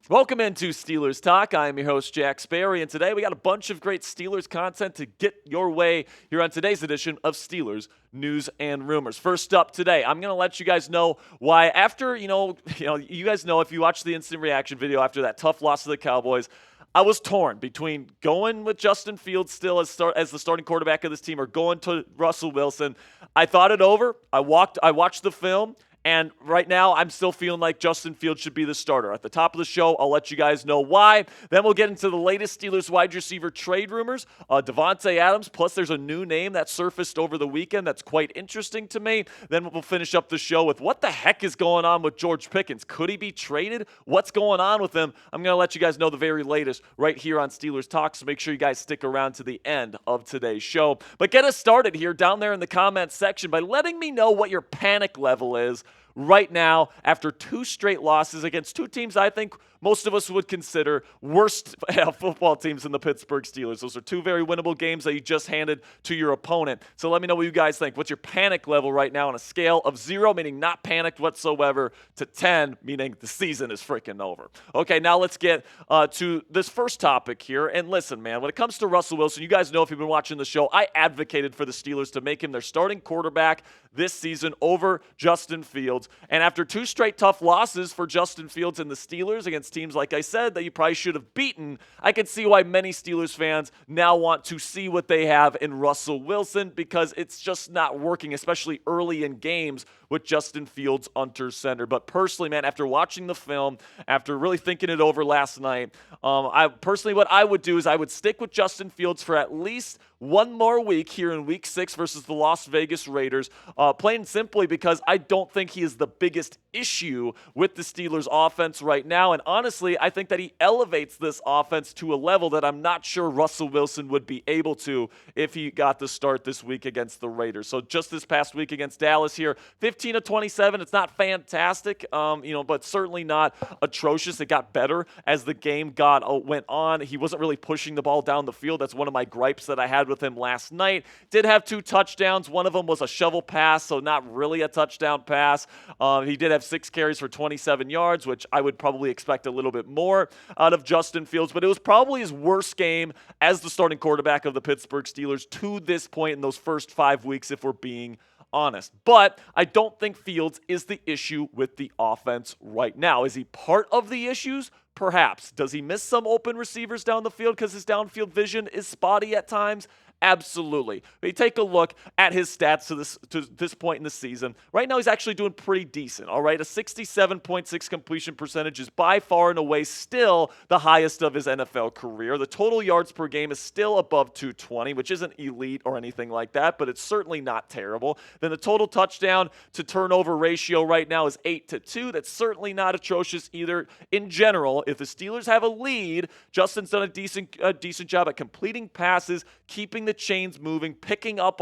Welcome into Steelers Talk. I am your host, Jack Sperry, and today we got a bunch of great Steelers content to get your way here on today's edition of Steelers News and Rumors. First up today, I'm going to let you guys know why after, you guys know if you watch the instant reaction video after that tough loss to the Cowboys, I was torn between going with Justin Fields still as the starting quarterback of this team or going to Russell Wilson. I thought it over. I watched the film. And right now, I'm still feeling like Justin Fields should be the starter. At the top of the show, I'll let you guys know why. Then we'll get into the latest Steelers wide receiver trade rumors. Davante Adams, plus there's a new name that surfaced over the weekend that's quite interesting to me. Then we'll finish up the show with what the heck is going on with George Pickens. Could he be traded? What's going on with him? I'm going to let you guys know the very latest right here on Steelers Talk, so make sure you guys stick around to the end of today's show. But get us started here down there in the comments section by letting me know what your panic level is right now after two straight losses against two teams I think most of us would consider worst football teams in the Pittsburgh Steelers. Those are two very winnable games that you just handed to your opponent. So let me know what you guys think. What's your panic level right now on a scale of 0, meaning not panicked whatsoever, to 10, meaning the season is freaking over? Okay, now let's get to this first topic here. And listen, man, when it comes to Russell Wilson, you guys know if you've been watching the show, I advocated for the Steelers to make him their starting quarterback this season over Justin Fields. And after two straight tough losses for Justin Fields and the Steelers against teams, like I said, that you probably should have beaten, I can see why many Steelers fans now want to see what they have in Russell Wilson, because it's just not working, especially early in games with Justin Fields under center. But personally, man, after watching the film, after really thinking it over last night, what I would do is I would stick with Justin Fields for at least one more week here in Week 6 versus the Las Vegas Raiders, plain and simply because I don't think he is the biggest issue with the Steelers' offense right now. And honestly, I think that he elevates this offense to a level that I'm not sure Russell Wilson would be able to if he got the start this week against the Raiders. So just this past week against Dallas here, 15 of 27. It's not fantastic, but certainly not atrocious. It got better as the game went on. He wasn't really pushing the ball down the field. That's one of my gripes that I had with him last night. Did have 2 touchdowns. One of them was a shovel pass, so not really a touchdown pass. He did have 6 carries for 27 yards, which I would probably expect a little bit more out of Justin Fields, but it was probably his worst game as the starting quarterback of the Pittsburgh Steelers to this point in those first 5 weeks, if we're being honest. But I don't think Fields is the issue with the offense right now. Is he part of the issues? Perhaps. Does he miss some open receivers down the field because his downfield vision is spotty at times? Absolutely. But you take a look at his stats to this point in the season. Right now, he's actually doing pretty decent, all right? A 67.6 completion percentage is by far and away still the highest of his NFL career. The total yards per game is still above 220, which isn't elite or anything like that, but it's certainly not terrible. Then the total touchdown to turnover ratio right now is 8-2. That's certainly not atrocious either. In general, if the Steelers have a lead, Justin's done a decent job at completing passes, keeping the chains moving, picking up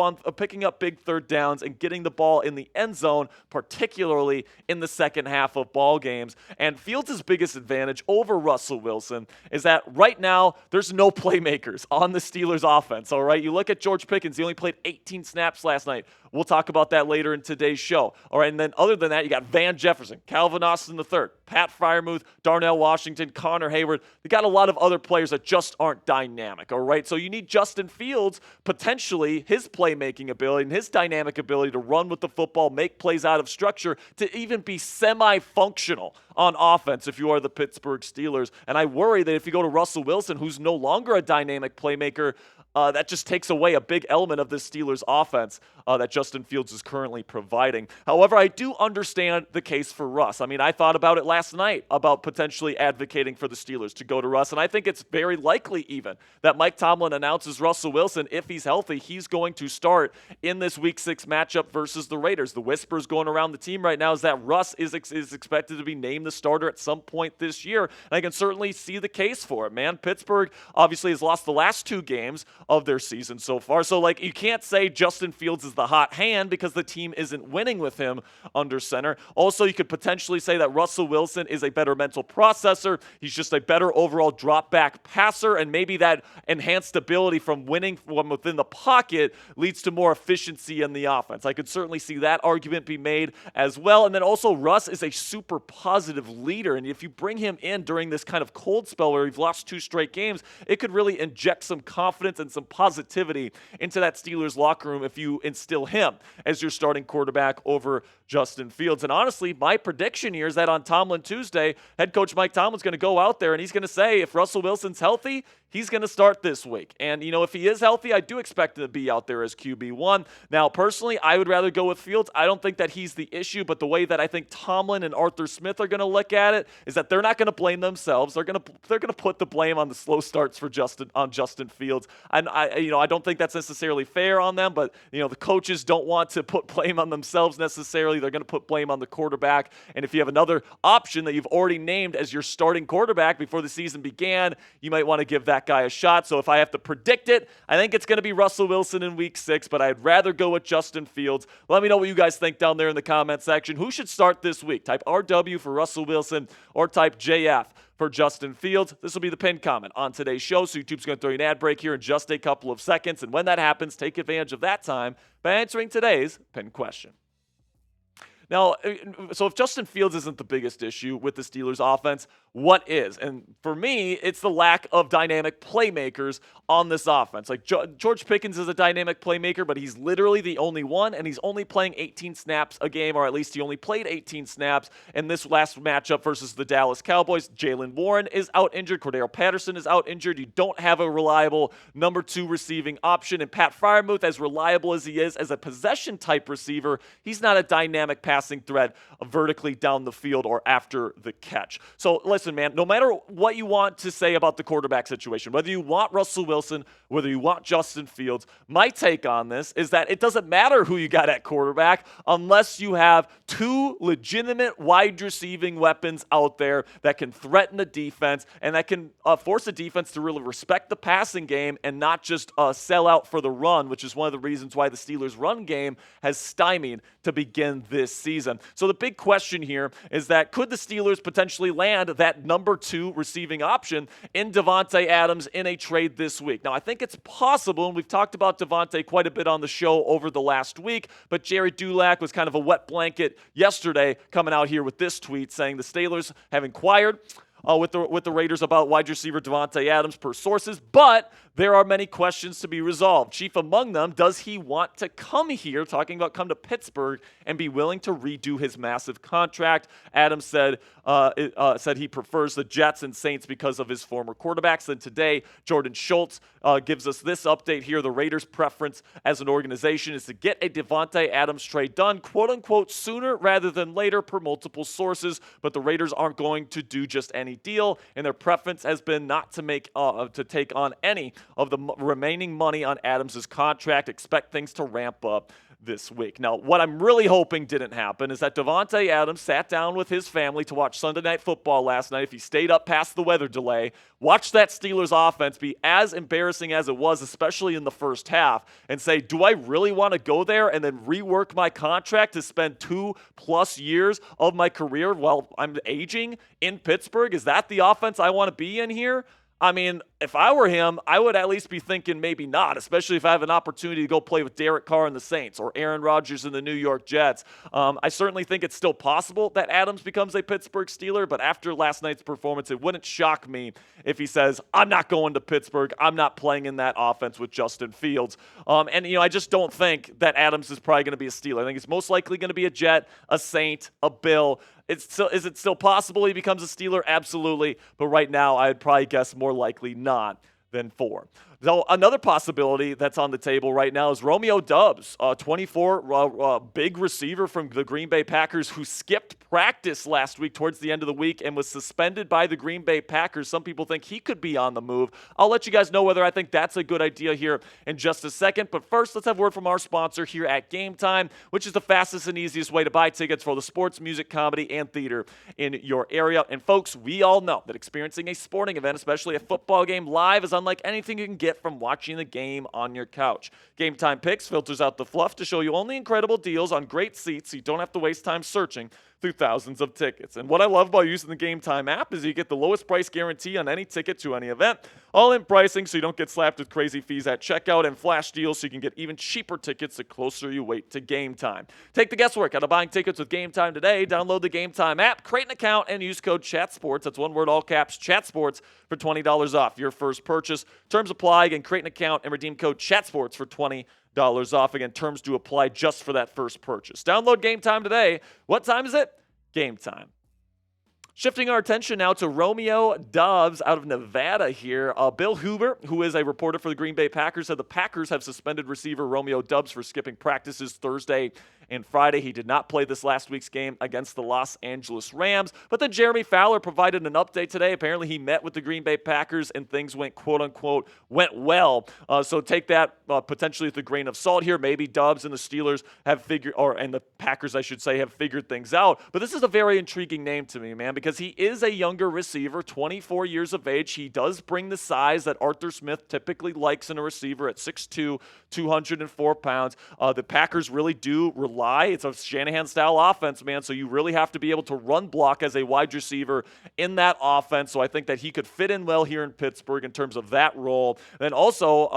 big third downs, and getting the ball in the end zone, particularly in the second half of ball games. And Fields' biggest advantage over Russell Wilson is that right now there's no playmakers on the Steelers offense, all right? You look at George Pickens, he only played 18 snaps last night. We'll talk about that later in today's show. All right, and then other than that, you got Van Jefferson, Calvin Austin III, Pat Freiermuth, Darnell Washington, Connor Hayward. They got a lot of other players that just aren't dynamic, all right? So you need Justin Fields, potentially his playmaking ability and his dynamic ability to run with the football, make plays out of structure, to even be semi-functional on offense if you are the Pittsburgh Steelers. And I worry that if you go to Russell Wilson, who's no longer a dynamic playmaker, that just takes away a big element of this Steelers offense that Justin Fields is currently providing. However, I do understand the case for Russ. I mean, I thought about it last night about potentially advocating for the Steelers to go to Russ, and I think it's very likely even that Mike Tomlin announces Russell Wilson, if he's healthy, he's going to start in this Week 6 matchup versus the Raiders. The whispers going around the team right now is that Russ is expected to be named the starter at some point this year, and I can certainly see the case for it, man. Pittsburgh obviously has lost the last 2 games. of their season so far. So, like, you can't say Justin Fields is the hot hand because the team isn't winning with him under center. Also, you could potentially say that Russell Wilson is a better mental processor. He's just a better overall drop back passer, and maybe that enhanced ability from winning from within the pocket leads to more efficiency in the offense. I could certainly see that argument be made as well. And then also, Russ is a super positive leader, and if you bring him in during this kind of cold spell where you've lost 2 straight games, it could really inject some confidence and some positivity into that Steelers locker room if you instill him as your starting quarterback over Justin Fields. And honestly, my prediction here is that on Tomlin Tuesday, head coach Mike Tomlin's going to go out there and he's going to say if Russell Wilson's healthy, he's going to start this week. And, if he is healthy, I do expect him to be out there as QB1. Now, personally, I would rather go with Fields. I don't think that he's the issue, but the way that I think Tomlin and Arthur Smith are going to look at it is that they're not going to blame themselves. They're going to put the blame on the slow starts for Justin Fields. And I don't think that's necessarily fair on them, but the coaches don't want to put blame on themselves necessarily. They're going to put blame on the quarterback. And if you have another option that you've already named as your starting quarterback before the season began, you might want to give that guy a shot. So if I have to predict it, I think it's going to be Russell Wilson in week 6, but I'd rather go with Justin Fields. Let me know what you guys think down there in the comment section. Who should start this week? Type RW for Russell Wilson or type JF for Justin Fields. This will be the pinned comment on today's show, so YouTube's going to throw you an ad break here in just a couple of seconds, and when that happens, take advantage of that time by answering today's pinned question. Now, so if Justin Fields isn't the biggest issue with the Steelers offense, what is? And for me, it's the lack of dynamic playmakers on this offense. Like George Pickens is a dynamic playmaker, but he's literally the only one, and he's only playing 18 snaps a game, or at least he only played 18 snaps in this last matchup versus the Dallas Cowboys. Jaylen Warren is out injured. Cordero Patterson is out injured. You don't have a reliable number 2 receiving option, and Pat Freiermuth, as reliable as he is as a possession-type receiver, he's not a dynamic passing threat vertically down the field or after the catch. So listen, man, no matter what you want to say about the quarterback situation, whether you want Russell Wilson, whether you want Justin Fields, my take on this is that it doesn't matter who you got at quarterback unless you have 2 legitimate wide receiving weapons out there that can threaten the defense and that can force the defense to really respect the passing game and not just sell out for the run, which is one of the reasons why the Steelers' run game has stymied to begin this season. So the big question here is that could the Steelers potentially land that number 2 receiving option in Davante Adams in a trade this week? Now, I think it's possible, and we've talked about Davante quite a bit on the show over the last week, but Jerry Dulac was kind of a wet blanket yesterday coming out here with this tweet saying the Steelers have inquired with the Raiders about wide receiver Davante Adams per sources, but there are many questions to be resolved. Chief among them, does he want to come here, talking about come to Pittsburgh, and be willing to redo his massive contract? Adams said he prefers the Jets and Saints because of his former quarterbacks. And today, Jordan Schultz gives us this update here. The Raiders' preference as an organization is to get a Davante Adams trade done, quote-unquote, sooner rather than later per multiple sources, but the Raiders aren't going to do just any deal, and their preference has been not to take on any of the remaining money on Adams' contract. Expect things to ramp up this week. Now, what I'm really hoping didn't happen is that Davante Adams sat down with his family to watch Sunday Night Football last night, if he stayed up past the weather delay, watch that Steelers offense be as embarrassing as it was, especially in the first half, and say, do I really want to go there and then rework my contract to spend 2+ years of my career while I'm aging in Pittsburgh? Is that the offense I want to be in here? I mean, if I were him, I would at least be thinking maybe not, especially if I have an opportunity to go play with Derek Carr and the Saints or Aaron Rodgers and the New York Jets. I certainly think it's still possible that Adams becomes a Pittsburgh Steeler, but after last night's performance, it wouldn't shock me if he says, I'm not going to Pittsburgh. I'm not playing in that offense with Justin Fields. I just don't think that Adams is probably going to be a Steeler. I think it's most likely going to be a Jet, a Saint, a Bill. Is it still possible he becomes a Steeler? Absolutely. But right now, I'd probably guess more likely not than 4. So another possibility that's on the table right now is Romeo Doubs, 24, big receiver from the Green Bay Packers who skipped practice last week towards the end of the week and was suspended by the Green Bay Packers. Some people think he could be on the move. I'll let you guys know whether I think that's a good idea here in just a second. But first, let's have a word from our sponsor here at Game Time, which is the fastest and easiest way to buy tickets for the sports, music, comedy, and theater in your area. And folks, we all know that experiencing a sporting event, especially a football game live, is unlike anything you can get get from watching the game on your couch. Game Time Picks filters out the fluff to show you only incredible deals on great seats so you don't have to waste time searching through thousands of tickets. And what I love about using the Game Time app is you get the lowest price guarantee on any ticket to any event, all-in pricing so you don't get slapped with crazy fees at checkout, and flash deals so you can get even cheaper tickets the closer you wait to game time. Take the guesswork out of buying tickets with Game Time today. Download the Game Time app, create an account, and use code CHATSPORTS. That's one word, all caps, CHATSPORTS, for $20 off your first purchase. Terms apply. Again, create an account and redeem code CHATSPORTS for $20 off. Again, terms do apply just for that first purchase. Download Game Time today. What time is it? Game time. Shifting our attention now to Romeo Doubs out of Nevada here. Bill Huber, who is a reporter for the Green Bay Packers, said the Packers have suspended receiver Romeo Doubs for skipping practices Thursday and Friday. He did not play this last week's game against the Los Angeles Rams. But then Jeremy Fowler provided an update today. Apparently he met with the Green Bay Packers and things went, quote-unquote, went well. So take that potentially with a grain of salt here. Maybe Doubs and the Steelers have figured, and the Packers, I should say, have figured things out. But this is a very intriguing name to me, man, because he is a younger receiver, 24 years of age. He does bring the size that Arthur Smith typically likes in a receiver at 6'2", 204 pounds. The Packers really do rely. It's a Shanahan-style offense, man, so you really have to be able to run block as a wide receiver in that offense. So I think that he could fit in well here in Pittsburgh in terms of that role. And also,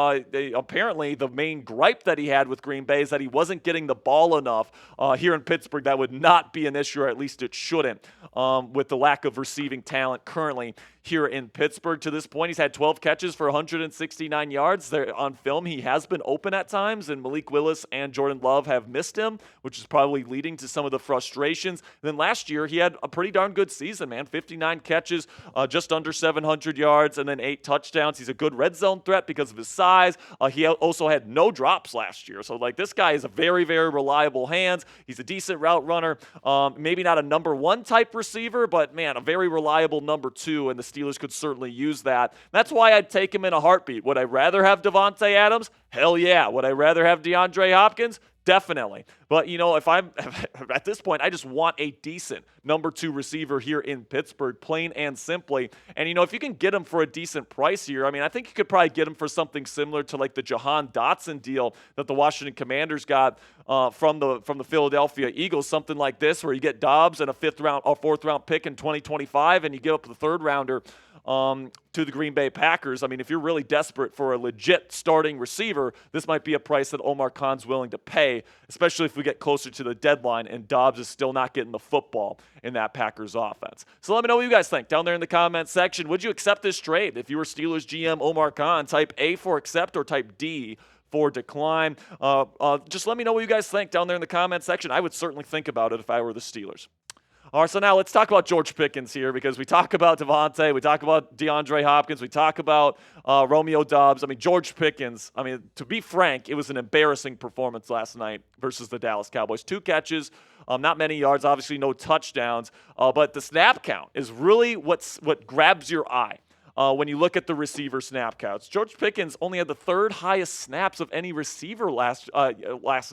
apparently the main gripe that he had with Green Bay is that he wasn't getting the ball enough here in Pittsburgh. That would not be an issue, or at least it shouldn't, with the lack of receiving talent currently here in Pittsburgh. To this point, he's had 12 catches for 169 yards. There, on film, he has been open at times, and Malik Willis and Jordan Love have missed him, which is probably leading to some of the frustrations. And then last year, he had a pretty darn good season, man. 59 catches, just under 700 yards, and then 8 touchdowns. He's a good red zone threat because of his size. He also had no drops last year. So, like, this guy is a very, very reliable hands. He's a decent route runner. Maybe not a number one type receiver, but, man, a very reliable number two, and the Steelers could certainly use that. That's why I'd take him in a heartbeat. Would I rather have Davante Adams? Hell yeah. Would I rather have DeAndre Hopkins? Definitely. But, you know, if I'm at this point, I just want a decent number two receiver here in Pittsburgh, plain and simply. And, you know, if you can get him for a decent price here, I mean, I think you could probably get him for something similar to like the Jahan Dotson deal that the Washington Commanders got from the Philadelphia Eagles, something like this, where you get Doubs and a fourth round pick in 2025, and you give up the third rounder to the Green Bay Packers. I mean, if you're really desperate for a legit starting receiver, this might be a price that Omar Khan's willing to pay, especially if we get closer to the deadline and Doubs is still not getting the football in that Packers offense. So let me know what you guys think down there in the comment section. Would you accept this trade if you were Steelers GM Omar Khan? Type A for accept or type D for decline. Just let me know what you guys think down there in the comment section. I would certainly think about it if I were the Steelers. All right, so now let's talk about George Pickens here, because we talk about Davante, we talk about DeAndre Hopkins, we talk about Romeo Doubs. I mean, George Pickens, I mean, to be frank, it was an embarrassing performance last night versus the Dallas Cowboys. 2 catches, not many yards, obviously no touchdowns, but the snap count is really what grabs your eye. When you look at the receiver snap counts. George Pickens only had the 3rd highest snaps of any receiver last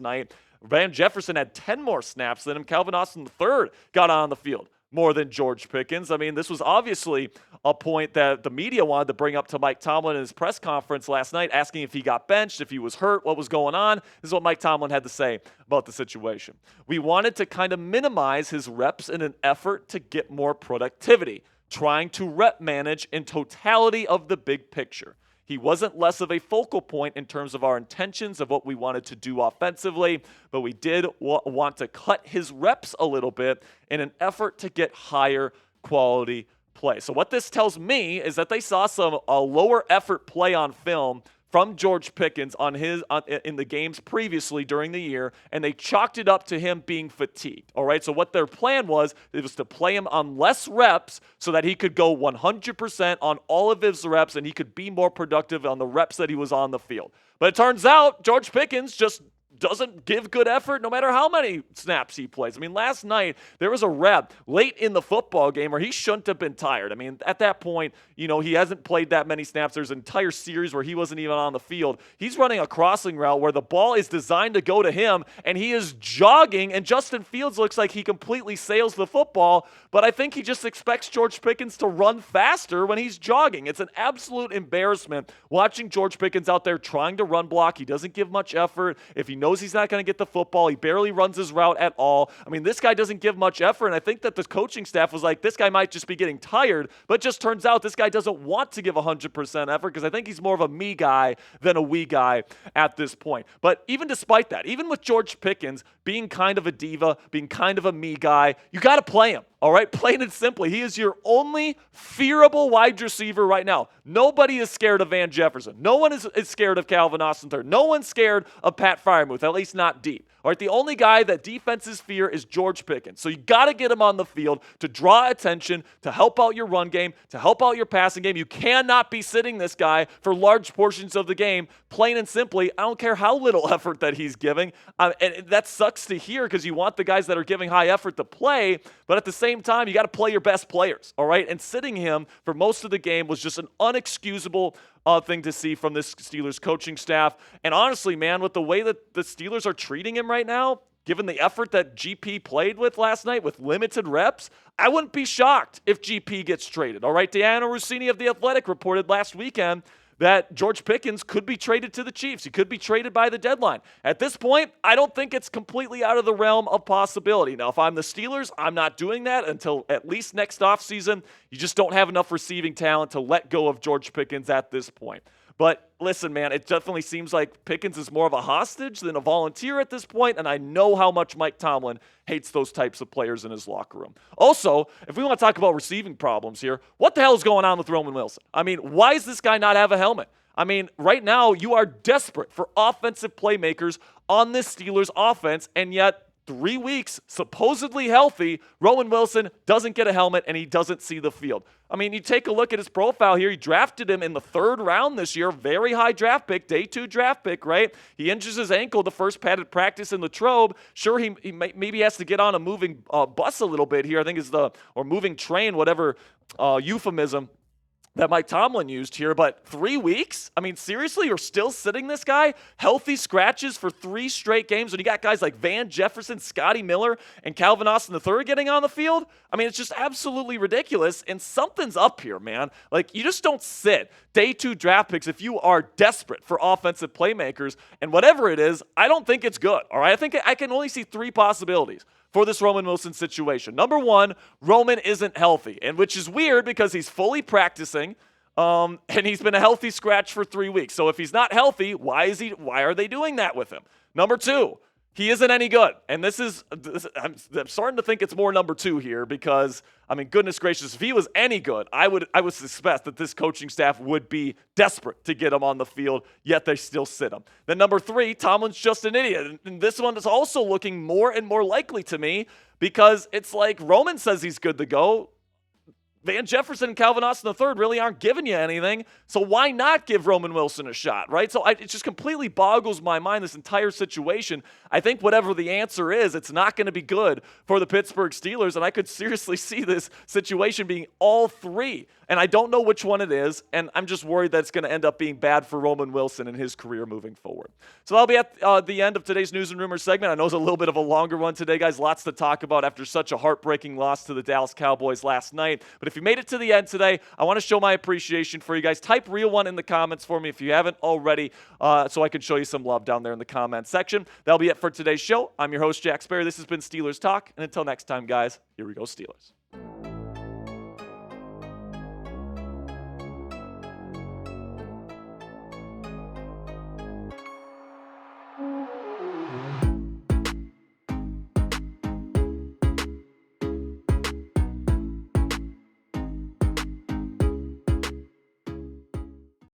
night. Van Jefferson had 10 more snaps than him. Calvin Austin III got on the field more than George Pickens. I mean, this was obviously a point that the media wanted to bring up to Mike Tomlin in his press conference last night, asking if he got benched, if he was hurt, what was going on. This is what Mike Tomlin had to say about the situation. We wanted to kind of minimize his reps in an effort to get more productivity, trying to rep manage in totality of the big picture. He wasn't less of a focal point in terms of our intentions of what we wanted to do offensively, but we did want to cut his reps a little bit in an effort to get higher quality play. So what this tells me is that they saw a lower effort play on film from George Pickens in the games previously during the year, and they chalked it up to him being fatigued. All right, so what their plan was, it was to play him on less reps so that he could go 100% on all of his reps and he could be more productive on the reps that he was on the field. But it turns out George Pickens just doesn't give good effort no matter how many snaps he plays. I mean, last night there was a rep late in the football game where he shouldn't have been tired. I mean, at that point, he hasn't played that many snaps. There's an entire series where he wasn't even on the field. He's running a crossing route where the ball is designed to go to him, and he is jogging, and Justin Fields looks like he completely sails the football, but I think he just expects George Pickens to run faster when he's jogging. It's an absolute embarrassment watching George Pickens out there trying to run block. He doesn't give much effort. If he knows he's not going to get the football, he barely runs his route at all. I mean, this guy doesn't give much effort, and I think that the coaching staff was like, this guy might just be getting tired, but it just turns out this guy doesn't want to give 100% effort because I think he's more of a me guy than a we guy at this point. But even despite that, even with George Pickens being kind of a diva, being kind of a me guy, you got to play him. All right, plain and simply, he is your only fearable wide receiver right now. Nobody is scared of Van Jefferson. No one is scared of Calvin Austin III. No one's scared of Pat Freiermuth, at least not deep. All right, the only guy that defenses fear is George Pickens. So you got to get him on the field to draw attention, to help out your run game, to help out your passing game. You cannot be sitting this guy for large portions of the game, plain and simply. I don't care how little effort that he's giving. And that sucks to hear because you want the guys that are giving high effort to play, but at the same time, you got to play your best players, all right? And sitting him for most of the game was just an unexcusable thing to see from this Steelers coaching staff. And honestly, man, with the way that the Steelers are treating him right now, given the effort that GP played with last night with limited reps, I wouldn't be shocked if GP gets traded, all right? Diana Rossini of The Athletic reported last weekend that George Pickens could be traded to the Chiefs. He could be traded by the deadline. At this point, I don't think it's completely out of the realm of possibility. Now, if I'm the Steelers, I'm not doing that until at least next offseason. You just don't have enough receiving talent to let go of George Pickens at this point. But listen, man, it definitely seems like Pickens is more of a hostage than a volunteer at this point, and I know how much Mike Tomlin hates those types of players in his locker room. Also, if we want to talk about receiving problems here, what the hell is going on with Roman Wilson? I mean, why does this guy not have a helmet? I mean, right now, you are desperate for offensive playmakers on this Steelers offense, and yet 3 weeks, supposedly healthy, Roman Wilson doesn't get a helmet and he doesn't see the field. I mean, you take a look at his profile here. He drafted him in the 3rd round this year. Very high draft pick, day 2 draft pick, right? He injures his ankle the first padded practice in Latrobe. Sure, he maybe has to get on a moving bus a little bit here, I think is or moving train, whatever euphemism that Mike Tomlin used here, but 3 weeks? I mean, seriously, you're still sitting this guy? Healthy scratches for 3 straight games when you got guys like Van Jefferson, Scotty Miller, and Calvin Austin III getting on the field? I mean, it's just absolutely ridiculous, and something's up here, man. Like, you just don't sit day 2 draft picks if you are desperate for offensive playmakers, and whatever it is, I don't think it's good, all right? I think I can only see 3 possibilities for this Roman Wilson situation. Number 1, Roman isn't healthy, and which is weird because he's fully practicing, and he's been a healthy scratch for 3 weeks. So if he's not healthy, why are they doing that with him? Number 2, he isn't any good. And I'm starting to think it's more number 2 here because, I mean, goodness gracious, if he was any good, I would suspect that this coaching staff would be desperate to get him on the field, yet they still sit him. Then number 3, Tomlin's just an idiot. And this one is also looking more and more likely to me because it's like Roman says he's good to go. Van Jefferson and Calvin Austin III really aren't giving you anything, so why not give Roman Wilson a shot, right? So it just completely boggles my mind, this entire situation. I think whatever the answer is, it's not going to be good for the Pittsburgh Steelers, and I could seriously see this situation being all 3, and I don't know which one it is, and I'm just worried that it's going to end up being bad for Roman Wilson and his career moving forward. So that'll be at the end of today's News and Rumors segment. I know it's a little bit of a longer one today, guys. Lots to talk about after such a heartbreaking loss to the Dallas Cowboys last night, but if you made it to the end today, I want to show my appreciation for you guys. Type real one in the comments for me if you haven't already, so I can show you some love down there in the comment section. That'll be it for today's show. I'm your host, Jack Sperry. This has been Steelers Talk, and until next time, guys, here we go, Steelers.